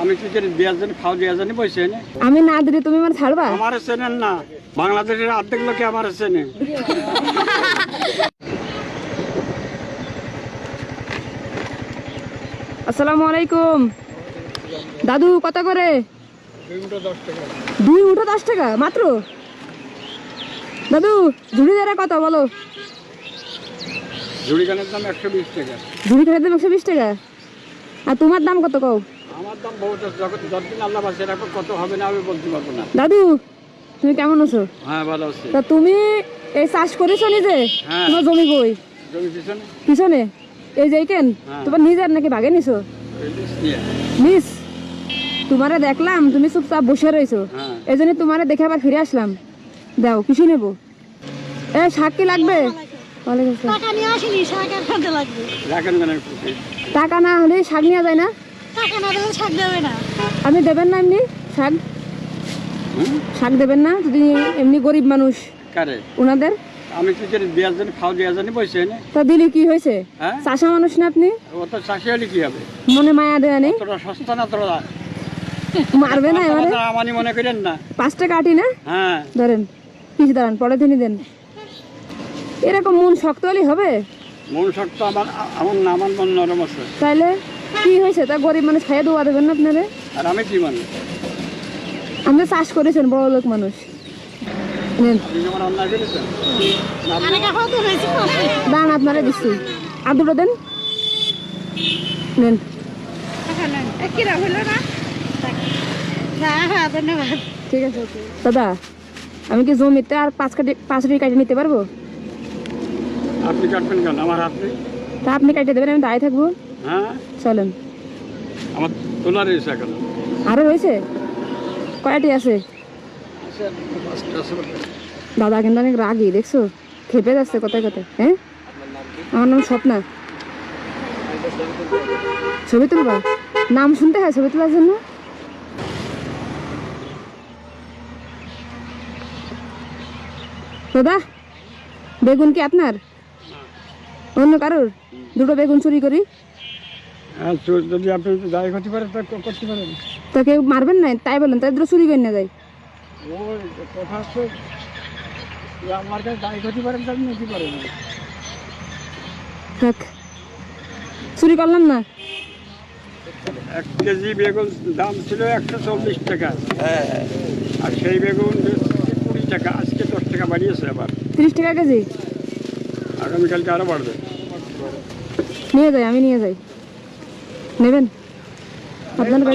আমি কি করে দেওয়ার জন্য খাওয়া দেওয়ার জন্য বসে এনে আমি না দিলে তুমি আমার ছাড়বা? আমার চেনেন না, বাংলাদেশের অর্ধেক লোকে আমার চেনে। আসসালামু আলাইকুম। দাদু কত করে? 2 মুঠো 10 টাকা। 2 মুঠো 10 টাকা মাত্র? দাদু ঝুড়ি দেরা কত বলো? ঝুড়ি কানের দাম 120 টাকা। ঝুড়ি খানের দাম 120 টাকা। আর তোমার দাম কত কও? আমার দাম বহুত যতদিন আল্লাহ বাঁচিয়ে রাখবে কত হবে না আমি বলতে পারবো না। দাদু তুমি কেমন আছো? হ্যাঁ ভালো আছি। তা তুমি এই চাষ করেছো নিজে? হ্যাঁ। তোমার জমি কই? জমি পিছনে পিছনে এই যে এইখান হ্যাঁ। তোমার নিজের নাকি ভাগে নিছো? নিয়ে। মিস তোমারে দেখলাম তুমি চুপচাপ বসে রয়েছো, হ্যাঁ। এই জন্য তোমারে দেখে আবার ফিরে আসলাম। দাও কিছু নেবো? এ শাক কি লাগবে? ওয়ালাইকুম আসসালাম। টাকা নিয়ে আসিনি, শাক আর খাতে লাগবে। রাখেন কেন একটু? টাকা না হলে শাক নেওয়া যায় না? টাকা না দিলে শাক দেবে না। আপনি দেবেন না এমনি শাক? শাক দেবেন না যদি এমনি গরিব মানুষ কারে ওনাদের? আমি কি করে দেওয়ার জন্য খাওয়া দেওয়ার জন্য বসে এনে তা দিলে কি হয়েছে? হ্যাঁ? চাষা মানুষ না আপনি? ও তো চাষি হলে কি হবে? মনে মায়া দেয়া নেই? তোরা সস্তা না তোরা মারবে না এবারে? আমানি মনে করেন না। 5 টাকা আটি না? হ্যাঁ ধরেন কিছু দাঁড়ান, পরে তিনি দেন। এরকম মন শক্ত হলে হবে? মন শক্ত আমার আমার মন নরম আছে। তাইলে কি হয়েছে? তা গরিব মানুষ খাইয়ে দেওয়া দেবেন না আপনারে? আর আমি কি মানে আপনি চাষ করেছেন, বড় লোক মানুষ। নেন আপনি যেমন অন্যায় করেছেন আরে কাকা তো রয়েছে পাশে। দান আপনারা দিচ্ছি, আর দুটো দেন। নেন। টাকা নেন। কিরা হইলো না? হ্যাঁ হ্যাঁ ধন্যবাদ। ঠিক আছে দাদা, আমি কি জমিতে আর 5 কাটি কাটে নিতে পারবো? আপনি কাটবেন কেন আমার হাতে? তা আপনি কাটে দেবেন, আমি দাঁড়িয়ে থাকবো। হ্যাঁ চলেন। আমার তোলা রয়েছে এখন। আরো রয়েছে? কয়টি আছে? দাদা কিন্তু অনেক রাগি, দেখছো খেপে যাচ্ছে কথায় কথায়। হ্যাঁ, আমার নাম স্বপ্না। ছবি তুলবা? নাম শুনতে হয় ছবি তোলার জন্য? দাদা বেগুন কি আপনার? অন্য কারোর? দুটো বেগুন চুরি করি। হ্যাঁ যদি আপনি দায় করতে পারেন তা করতে পারেন। তা কেউ মারবেন না তাই বলেন, তাই দুটো চুরি করে নিয়ে যায়। ও কথা হচ্ছে আমার কাছে দায় করতে পারেন তা আপনি নিতে পারেন। থাক, চুরি করলাম না। 1 কেজি বেগুন দাম ছিল 140 টাকা। আর সেই বেগুন 20 টাকা, আজকে 10 টাকা বাড়িয়েছে আবার। 30 টাকা কেজি? আগামীকালকে আরো বাড়বে। নিয়ে যাই, আমি নিয়ে যাই। নেবেন আপনার?